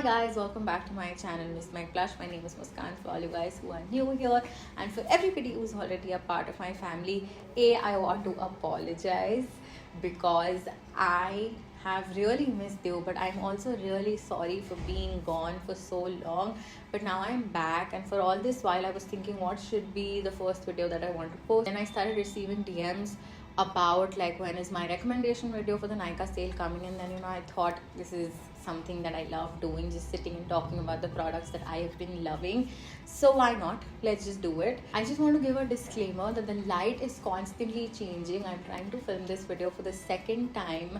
guys, welcome back to my channel Miss Meg Plush. My name is Muskan. For all you guys who are new here and for everybody who's already a part of my family, I want to apologize because I have really missed you, but I'm also really sorry for being gone for so long. But now I'm back, and for all this while I was thinking what should be the first video that I want to post. And I started receiving DMs about like when is my recommendation video for the Nykaa sale coming, and then I thought this is something that I love doing, just sitting and talking about the products that I have been loving. So why not? Let's just do it. I just want to give a disclaimer that the light is constantly changing. I'm trying to film this video for the second time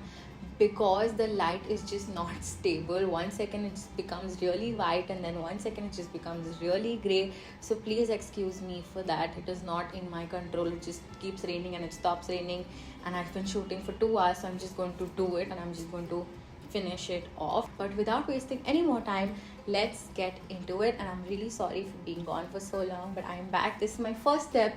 because the light is just not stable. 1 second it just becomes really white, and then 1 second it just becomes really gray. So please excuse me for that. It is not in my control. It just keeps raining and it stops raining, and I've been shooting for 2 hours, so I'm just going to do it and I'm just going to finish it off. But without wasting any more time, let's get into it. And I'm really sorry for being gone for so long, but I am back. This is my first step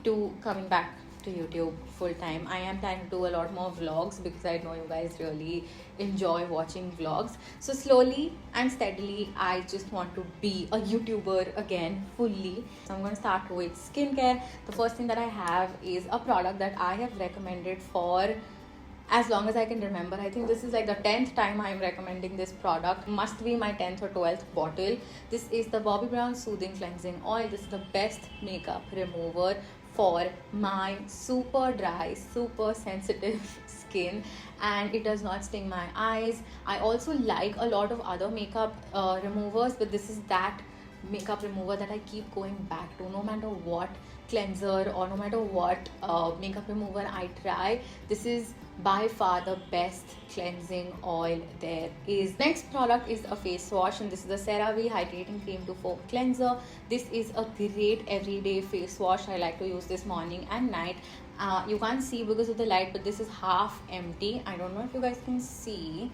to coming back to YouTube full time. I am planning to do a lot more vlogs because I know you guys really enjoy watching vlogs. So slowly and steadily I just want to be a YouTuber again fully. So I'm going to start with skincare. The first thing that I have is a product that I have recommended for as long as I can remember. I think this is like the 10th time I'm recommending this product. Must be my 10th or 12th bottle. This is the Bobbi Brown Soothing Cleansing Oil. This is the best makeup remover for my super dry, super sensitive skin, and it does not sting my eyes. I also like a lot of other makeup removers, but this is that makeup remover that I keep going back to no matter what cleanser or no matter what makeup remover I try. This is by far the best cleansing oil there is. Next product is a face wash, and this is the CeraVe Hydrating Cream to Foam Cleanser. This is a great everyday face wash. I like to use this morning and night. You can't see because of the light, but this is half empty. I don't know if you guys can see.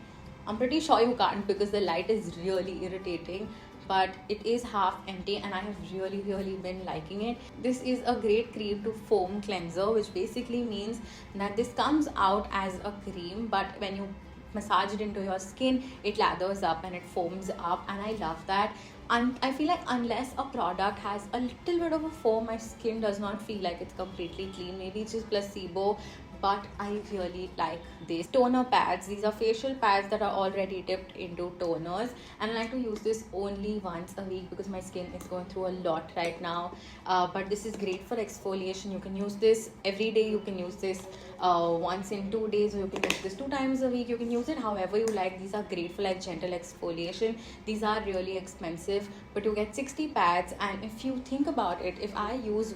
I'm pretty sure you can't because the light is really irritating, but it is half empty and I have really been liking it. This is a great cream to foam cleanser, which basically means that this comes out as a cream, but when you massage it into your skin, it lathers up and it foams up, and I love that. And I feel like unless a product has a little bit of a foam, my skin does not feel like it's completely clean. Maybe it's just placebo, but I really like these toner pads. These are facial pads that are already dipped into toners, and I like to use this only once a week because my skin is going through a lot right now. But this is great for exfoliation. You can use this every day. You can use this once in 2 days, or you can use this 2 times a week. You can use it however you like. These are great for like gentle exfoliation. These are really expensive, but you get 60 pads, and if you think about it, if I use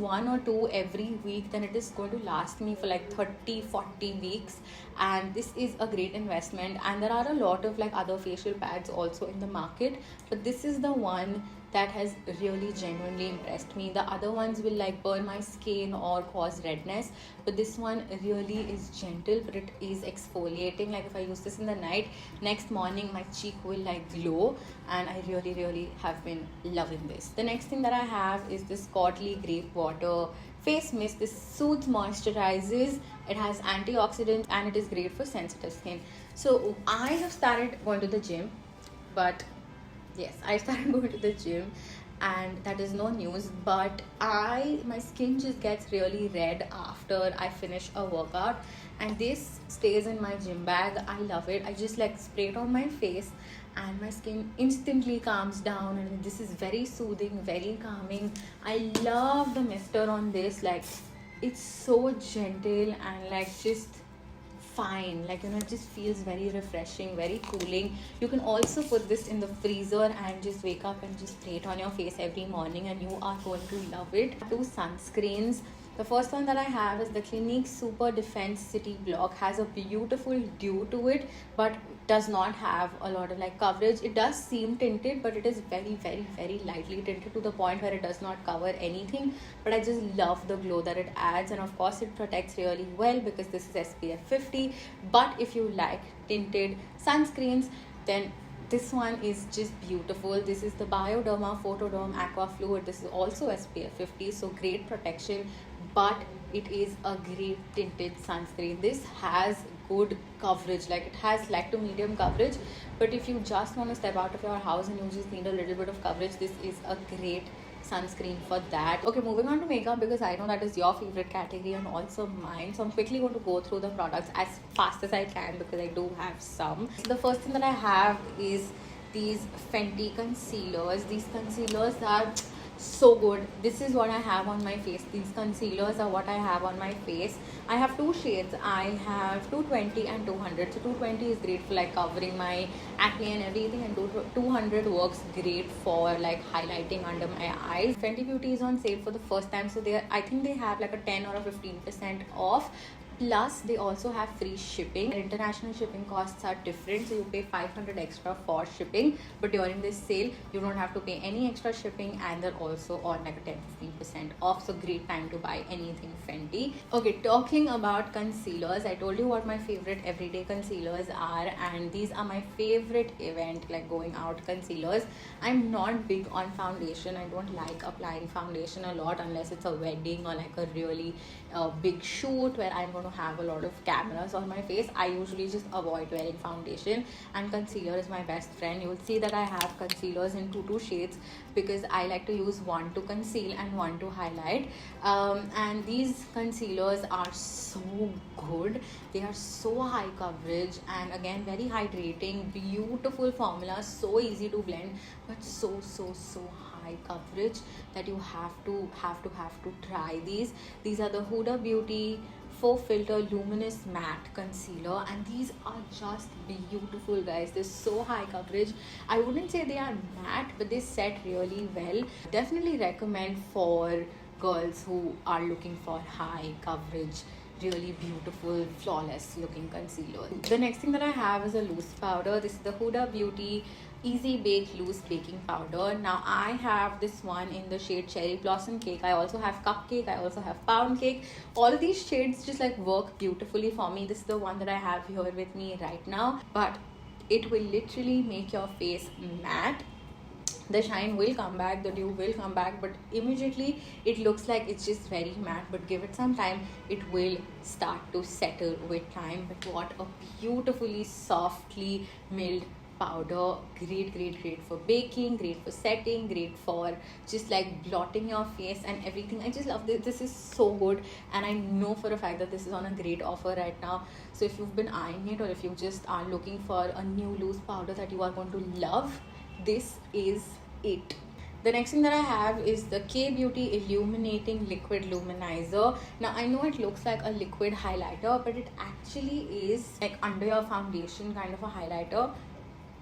one or two every week, then it is going to last me for like 30-40 weeks, and this is a great investment. And there are a lot of like other facial pads also in the market, but this is the one that has really genuinely impressed me. The other ones will like burn my skin or cause redness, but this one really is gentle, but it is exfoliating. Like if I use this in the night, next morning my cheek will like glow, and I really have been loving this. The next thing that I have is this Caudalie Grape Water face mist. This soothes, moisturizes, it has antioxidants, and it is great for sensitive skin. So I have started going to the gym, but yes, I started going to the gym, and that is no news, but my skin just gets really red after I finish a workout, and this stays in my gym bag. I love it. I just like spray it on my face and my skin instantly calms down, and this is very soothing, very calming. I love the mister on this. Like it's so gentle and like just fine, like it just feels very refreshing, very cooling. You can also put this in the freezer and just wake up and just spray it on your face every morning, and you are going to love it. 2 sunscreens. The first one that I have is the Clinique Super Defense City Block. Has a beautiful dew to it, but does not have a lot of like coverage. It does seem tinted, but it is very lightly tinted to the point where it does not cover anything, but I just love the glow that it adds. And of course it protects really well because this is SPF 50. But if you like tinted sunscreens, then this one is just beautiful. This is the Bioderma Photoderm Aqua Fluid. This is also SPF 50, so great protection, but it is a great tinted sunscreen. This has good coverage. Like, it has light to medium coverage, but if you just want to step out of your house and you just need a little bit of coverage, this is a great sunscreen for that. Okay, moving on to makeup, because I know that is your favorite category and also mine, so I'm quickly going to go through the products as fast as I can because I do have some. So the first thing that I have is these Fenty concealers. These concealers are so good. This is what I have on my face. These concealers are what I have on my face. I have two shades. I have 220 and 200. So 220 is great for like covering my acne and everything, and 200 works great for like highlighting under my eyes. Fenty Beauty is on sale for the first time, so I think they have like a 10 or a 15% off. Plus, they also have free shipping. International shipping costs are different, so you pay 500 extra for shipping. But during this sale, you don't have to pay any extra shipping, and they're also on like a 10-15% off. So great time to buy anything Fenty. Okay, talking about concealers, I told you what my favorite everyday concealers are, and these are my favorite event, like going out concealers. I'm not big on foundation. I don't like applying foundation a lot unless it's a wedding or like a really big shoot where I'm going to have a lot of cameras on my face. I usually just avoid wearing foundation, and concealer is my best friend. You will see that I have concealers in two shades because I like to use one to conceal and one to highlight. And these concealers are so good. They are so high coverage and again very hydrating, beautiful formula, so easy to blend, but so high coverage that you have to try these. These are the Huda Beauty Faux Filter Luminous Matte Concealer, and these are just beautiful, guys. They're so high coverage. I wouldn't say they are matte, but they set really well. Definitely recommend for girls who are looking for high coverage, really beautiful, flawless looking concealer. The next thing that I have is a loose powder. This is the Huda Beauty Easy Bake Loose Baking Powder. Now I have this one in the shade Cherry Blossom Cake. I also have Cupcake. I also have Pound Cake. All of these shades just like work beautifully for me. This is the one that I have here with me right now, but it will literally make your face matte. The shine will come back, the dew will come back, but immediately it looks like it's just very matte. But give it some time, it will start to settle with time. But what a beautifully softly milled powder. Great for baking, great for setting, great for just like blotting your face and everything. I just love this. This is so good, and I know for a fact that this is on a great offer right now. So if you've been eyeing it, or if you just are looking for a new loose powder that you are going to love, this is it. The next thing that I have is the K Beauty Illuminating Liquid Luminizer. Now I know it looks like a liquid highlighter, but it actually is like under your foundation kind of a highlighter.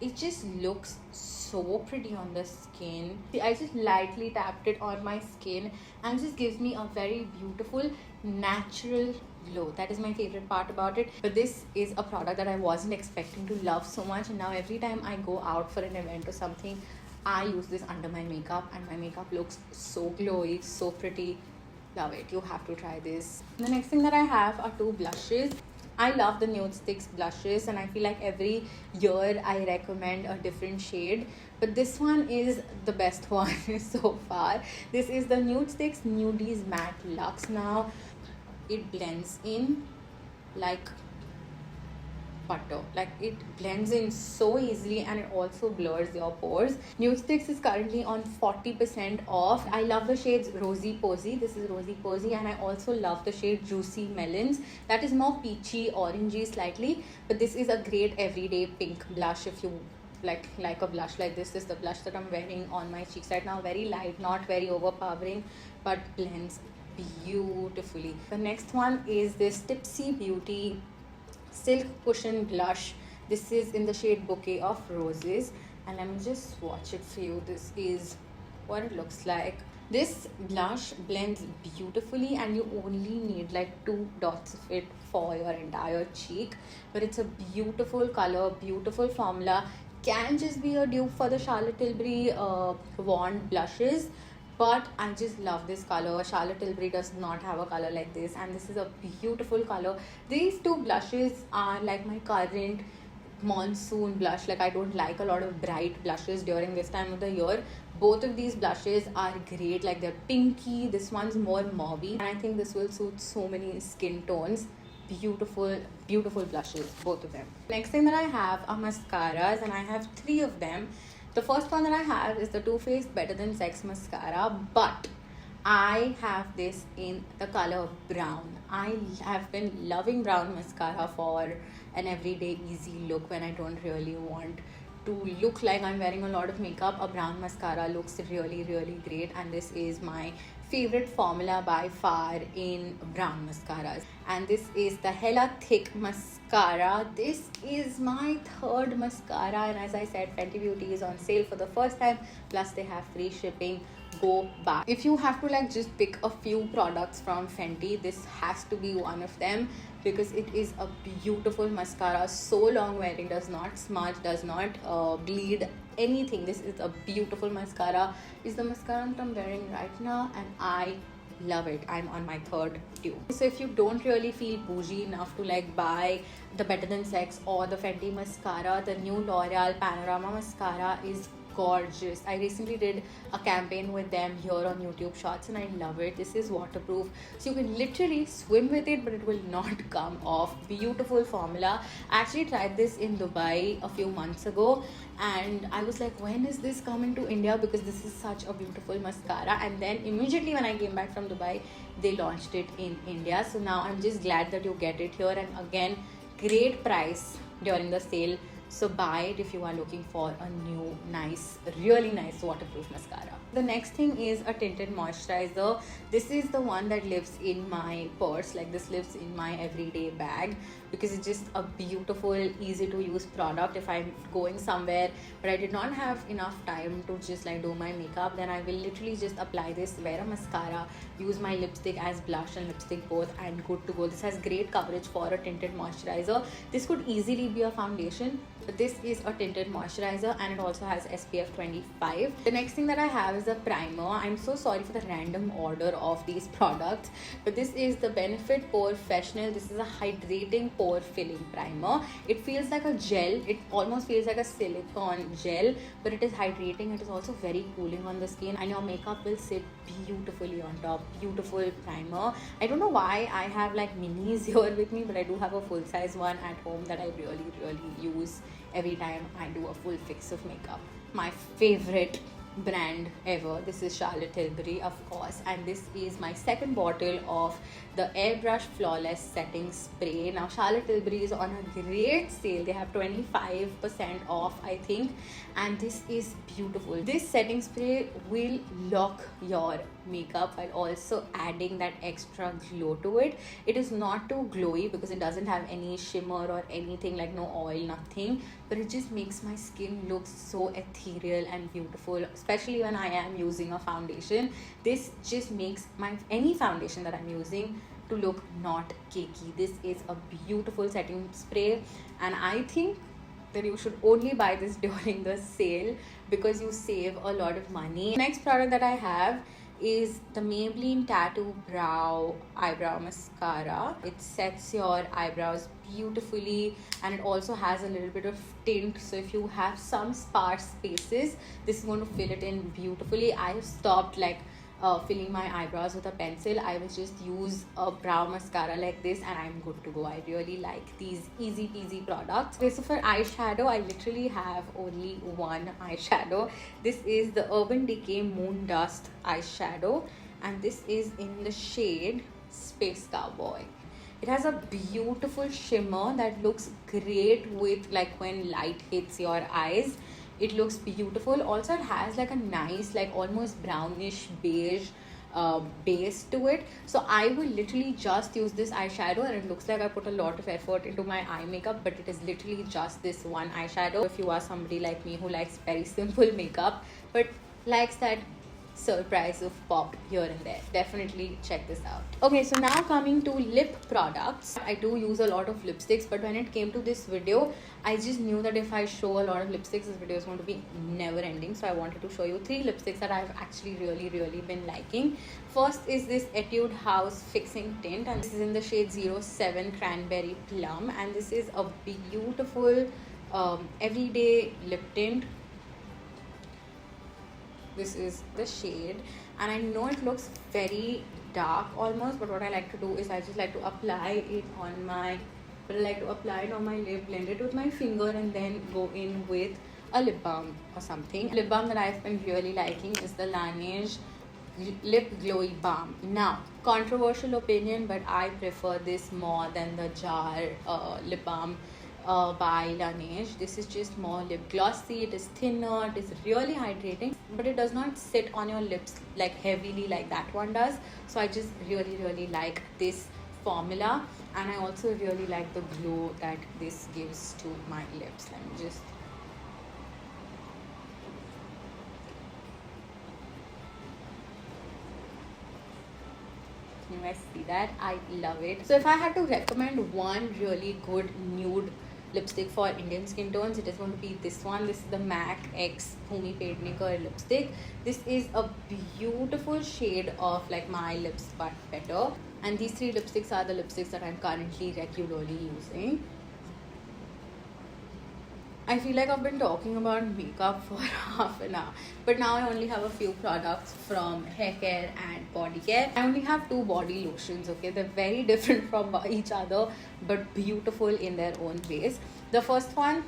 It just looks so pretty on the skin. I just lightly tapped it on my skin and just gives me a very beautiful natural glow. That is my favorite part about it. But this is a product that I wasn't expecting to love so much, and now every time I go out for an event or something, I use this under my makeup, and my makeup looks so glowy, so pretty. Love it. You have to try this. The next thing that I have are two blushes. I love the Nude Sticks blushes, and I feel like every year I recommend a different shade, but this one is the best one so far. This is the Nude Sticks Nudies Matte Luxe. Now it blends in like butter. Like, it blends in so easily, and it also blurs your pores. Nude Sticks is currently on 40% off. I love the shades Rosy Posy. This is Rosy Posy, and I also love the shade Juicy Melons. That is more peachy, orangey slightly, but this is a great everyday pink blush if you like a blush like this. This is the blush that I'm wearing on my cheeks right now. Very light, not very overpowering, but blends beautifully. The next one is this Tipsy Beauty Silk Cushion Blush. This is in the shade Bouquet of Roses, and let me just swatch it for you. This is what it looks like. This blush blends beautifully, and you only need like 2 dots of it for your entire cheek, but it's a beautiful color, beautiful formula. Can just be a dupe for the Charlotte Tilbury wand blushes, but I just love this color. Charlotte Tilbury does not have a color like this, and this is a beautiful color. These two blushes are like my current monsoon blush. Like, I don't like a lot of bright blushes during this time of the year. Both of these blushes are great. Like, they're pinky. This one's more mauvey, and I think this will suit so many skin tones. beautiful, beautiful blushes, both of them. Next thing that I have are mascaras, and I have 3 of them. The first one that I have is the Too Faced Better Than Sex mascara, but I have this in the color brown. I have been loving brown mascara for an everyday easy look when I don't really want to look like I'm wearing a lot of makeup. A brown mascara looks really, really great, and this is my favorite formula by far in brown mascaras. And this is the Hella Thick mascara. This is my 3rd mascara, and as I said, Fenty Beauty is on sale for the first time, plus they have free shipping. Go back. If you have to like just pick a few products from Fenty, this has to be one of them, because it is a beautiful mascara, so long wearing, does not smudge, does not bleed anything. This is a beautiful mascara. Is the mascara that I'm wearing right now, and I love it. I'm on my 3rd tube. So if you don't really feel bougie enough to like buy the Better Than Sex or the Fenty mascara, the new L'Oreal Panorama mascara is gorgeous. I recently did a campaign with them here on YouTube Shorts, and I love it. This is waterproof, so you can literally swim with it, but it will not come off. Beautiful formula. I actually tried this in Dubai a few months ago, and I was like, when is this coming to India, because this is such a beautiful mascara. And then immediately when I came back from Dubai, they launched it in India. So now I'm just glad that you get it here, and again, great price during the sale. So buy it if you are looking for a new, nice, really nice waterproof mascara. The next thing is a tinted moisturizer. This is the one that lives in my purse. Like, this lives in my everyday bag, because it's just a beautiful, easy to use product. If I'm going somewhere but I did not have enough time to just like do my makeup, then I will literally just apply this, wear a mascara, use my lipstick as blush and lipstick both, and good to go. This has great coverage for a tinted moisturizer. This could easily be a foundation, but this is a tinted moisturizer, and it also has SPF 25. The next thing that I have is a primer. I'm so sorry for the random order of these products, but this is the Benefit Professional. This is a hydrating pore filling primer. It feels like a gel. It almost feels like a silicone gel, but it is hydrating. It is also very cooling on the skin, and your makeup will sit beautifully on top. Beautiful primer. I don't know why I have like minis here with me, but I do have a full size one at home that I really use every time I do a full fix of makeup. My favorite brand ever. This is Charlotte Tilbury, of course, and this is my 2nd bottle of the Airbrush Flawless Setting Spray. Now, Charlotte Tilbury is on a great sale. They have 25% off, I think, and this is beautiful. This setting spray will lock your makeup while also adding that extra glow to it. It is not too glowy because it doesn't have any shimmer or anything, like no oil, nothing, but it just makes my skin look so ethereal and beautiful, especially when I am using a foundation. This just makes any foundation that I'm using to look not cakey. This is a beautiful setting spray, and I think that you should only buy this during the sale because you save a lot of money. Next product that I have is the Maybelline Tattoo Brow Eyebrow Mascara. It sets your eyebrows beautifully, and it also has a little bit of tint, so if you have some sparse spaces, this is going to fill it in beautifully. I have stopped filling my eyebrows with a pencil. I will just use a brow mascara like this and I'm good to go. I really like these easy peasy products. Okay, so for eyeshadow, I literally have only one eyeshadow. This is the Urban Decay Moon Dust eyeshadow, and this is in the shade Space Cowboy. It has a beautiful shimmer that looks great with when light hits your eyes. It looks beautiful. Also, it has a nice almost brownish beige base to it. So I will literally just use this eyeshadow, and it looks like I put a lot of effort into my eye makeup, but it is literally just this one eyeshadow. If you are somebody like me who likes very simple makeup but likes that surprise of pop here and there, definitely check this out. Okay, so now coming to lip products. I do use a lot of lipsticks, but when it came to this video, I just knew that if I show a lot of lipsticks, this video is going to be never ending. So I wanted to show you 3 lipsticks that I've actually really been liking. First is this Etude House Fixing Tint, and this is in the shade 07 Cranberry Plum, and this is a beautiful everyday lip tint. This is the shade, and I know it looks very dark almost, but what I like to do is I just like to apply it on my lip, blend it with my finger, and then go in with a lip balm or something. Lip balm that I've been really liking is the Laneige Lip Glowy Balm. Now, controversial opinion, but I prefer this more than the jar lip balm by Laneige. This is just more lip glossy, it is thinner, it is really hydrating, but it does not sit on your lips like heavily like that one does. So I just really like this formula, and I also really like the glow that this gives to my lips. Let me just you guys see that? I love it. So if I had to recommend one really good nude lipstick for Indian skin tones, it is going to be this one. This is the MAC X Bhumi Pednekar lipstick. This is a beautiful shade of like my lips but better, and these three lipsticks are the lipsticks that I'm currently regularly using. I feel like I've been talking about makeup for half an hour, but now I only have a few products from hair care and body care. I only have 2 body lotions, okay? They're very different from each other, but beautiful in their own ways. The first one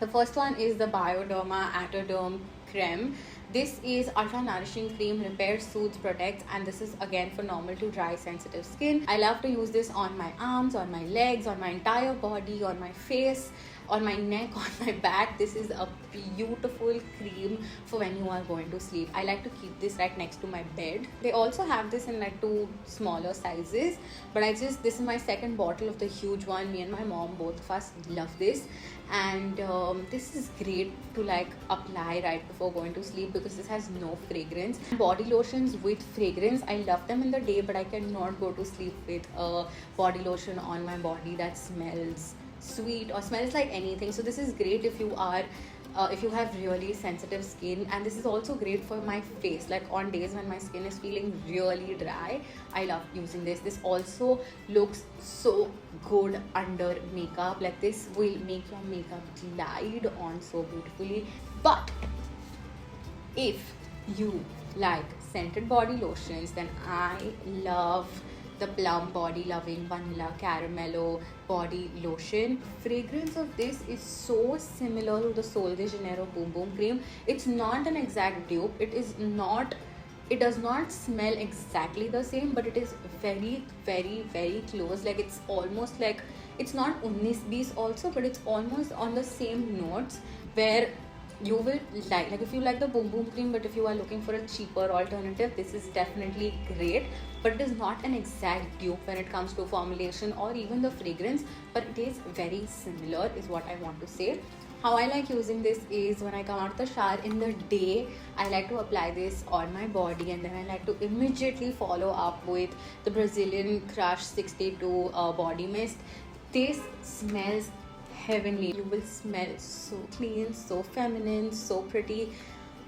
is the Bioderma Atoderm Creme. This is ultra nourishing cream, repairs, soothes, protects, and this is again for normal to dry sensitive skin. I love to use this on my arms, on my legs, on my entire body, on my face, on my neck, on my back. This is a beautiful cream for when you are going to sleep. I like to keep this right next to my bed. They also have this in like 2 smaller sizes, but this is my second bottle of the huge one. Me and my mom, both of us love this, and this is great to like apply right before going to sleep because this has no fragrance. Body lotions with fragrance, I love them in the day, but I cannot go to sleep with a body lotion on my body that smells sweet or smells like anything. So this is great if you are if you have really sensitive skin, and this is also great for my face, like on days when my skin is feeling really dry. I love using this. This also looks so good under makeup, like this will make your makeup glide on so beautifully. But if you like scented body lotions, then I love the Plum Body Loving Vanilla Caramello Body Lotion. Fragrance of this is so similar to the Sol de Janeiro Boom Boom Cream. It's not an exact dupe. It does not smell exactly the same, but it is very close. Like it's almost like, it's not 19-20 also, but it's almost on the same notes, where you will like if you like the Boom Boom Cream, but if you are looking for a cheaper alternative, this is definitely great. But it is not an exact dupe when it comes to formulation or even the fragrance, but it is very similar is what I want to say. How I like using this is when I come out of the shower in the day, I like to apply this on my body, and then I like to immediately follow up with the Brazilian Crush 62 body mist. This smells heavenly. You will smell so clean, so feminine, so pretty.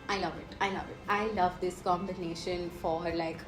I love it. I love this combination for like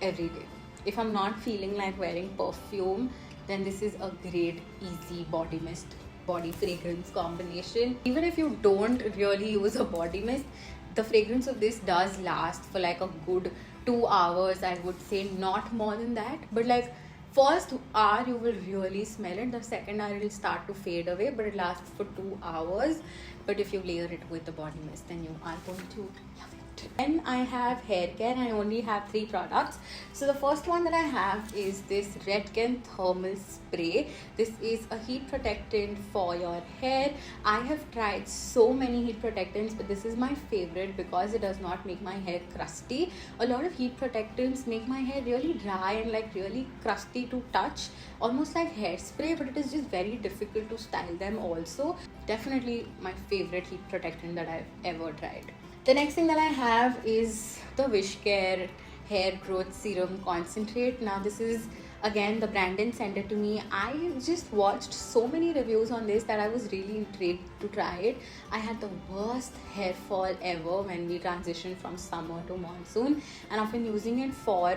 every day. If I'm not feeling like wearing perfume, then this is a great easy body mist, body fragrance combination. Even if you don't really use a body mist, the fragrance of this does last for like a good 2 hours, I would say, not more than that. But like first hour you will really smell it, the second hour it will start to fade away, but it lasts for 2 hours. But if you layer it with the body mist, then you are going to love it. Then I have hair care, and I only have 3 products. So the first one that I have is this Redken Thermal Spray. This is a heat protectant for your hair. I have tried so many heat protectants, but this is my favorite because it does not make my hair crusty. A lot of heat protectants make my hair really dry and like really crusty to touch, almost like hairspray, but it is just very difficult to style them also. Definitely my favorite heat protectant that I've ever tried. The next thing that I have is the Wishcare Hair Growth Serum Concentrate. Now this is again, the Brandon sent it to me. I just watched so many reviews on this that I was really intrigued to try it. I had the worst hair fall ever when we transitioned from summer to monsoon, and I've been using it for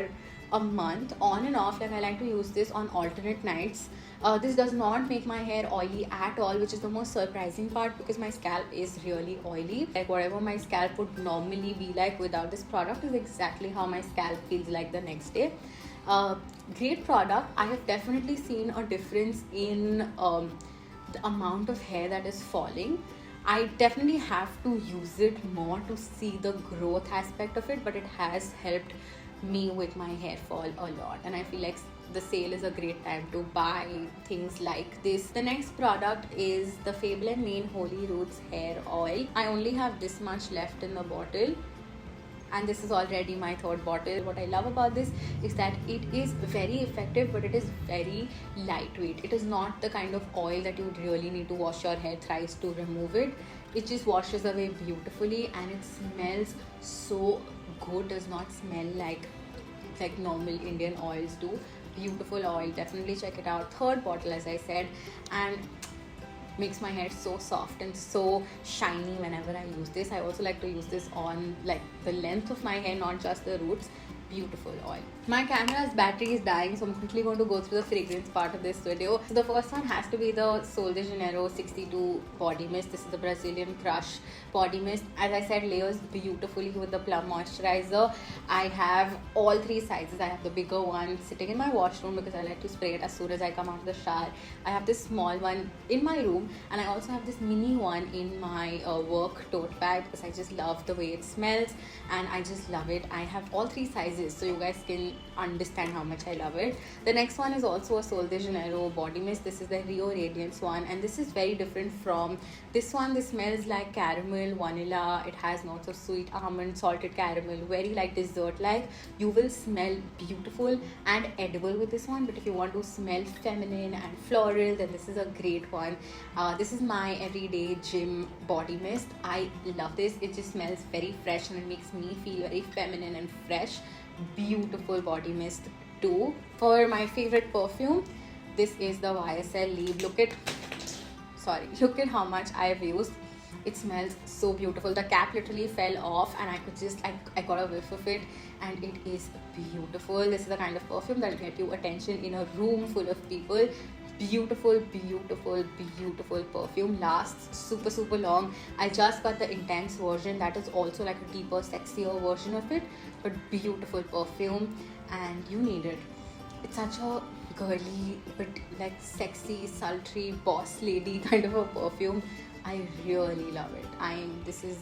a month on and off. Like I like to use this on alternate nights. This does not make my hair oily at all, which is the most surprising part because my scalp is really oily. Like whatever my scalp would normally be like without this product is exactly how my scalp feels like the next day. Great product. I have definitely seen a difference in the amount of hair that is falling. I definitely have to use it more to see the growth aspect of it, but it has helped me with my hair fall a lot, and I feel like the sale is a great time to buy things like this. The next product is the Fable and Mane Holy Roots hair oil. I only have this much left in the bottle, and this is already my third bottle. What I love about this is that it is very effective, but it is very lightweight. It is not the kind of oil that you would really need to wash your hair thrice to remove it. It just washes away beautifully, and it smells so good. Does not smell like normal Indian oils do. Beautiful oil, definitely check it out. Third bottle, as I said, and makes my hair so soft and so shiny whenever I use this. I also like to use this on like the length of my hair, not just the roots. Beautiful oil. My camera's battery is dying, so I'm quickly going to go through the fragrance part of this video. So the first one has to be the Sol de Janeiro 62 body mist. This is the Brazilian Crush body mist. As I said, layers beautifully with the plum moisturizer. I have all three sizes. I have the bigger one sitting in my washroom because I like to spray it as soon as I come out of the shower. I have this small one in my room, and I also have this mini one in my work tote bag because I just love the way it smells, and I just love it. I have all three sizes, so you guys can understand how much I love it. The next one is also a Sol de Janeiro body mist. This is the Rio Radiance one, and this is very different from this one. This smells like caramel, vanilla. It has notes of sweet almond, salted caramel, very like dessert like. You will smell beautiful and edible with this one, but if you want to smell feminine and floral, then this is a great one. This is my everyday gym body mist. I love this. It just smells very fresh and it makes me feel very feminine and fresh. Beautiful body mist too. For my favorite perfume, this is the YSL Libre. Look at how much I've used. It smells so beautiful. The cap literally fell off, and I could just I got a whiff of it, and it is beautiful. This is the kind of perfume that will get you attention in a room full of people. Beautiful, beautiful, beautiful perfume. Lasts super long. I just got the intense version that is also like a deeper, sexier version of it, but beautiful perfume, and you need it. It's such a girly but like sexy, sultry, boss lady kind of a perfume. I really love it. This is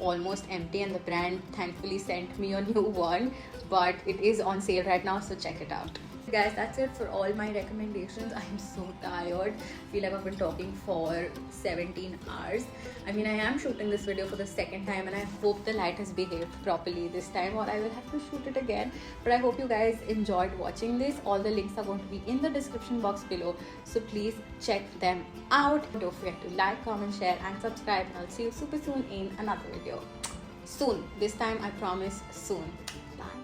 almost empty, and the brand thankfully sent me a new one, but it is on sale right now, so check it out. Guys, that's it for all my recommendations. I'm so tired. I feel like I've been talking for 17 hours. I mean, I am shooting this video for the second time, and I hope the light has behaved properly this time, or I will have to shoot it again. But I hope you guys enjoyed watching this. All the links are going to be in the description box below, so please check them out. Don't forget to like, comment, share and subscribe, and I'll see you super soon in another video. Soon. This time I promise, soon. Bye.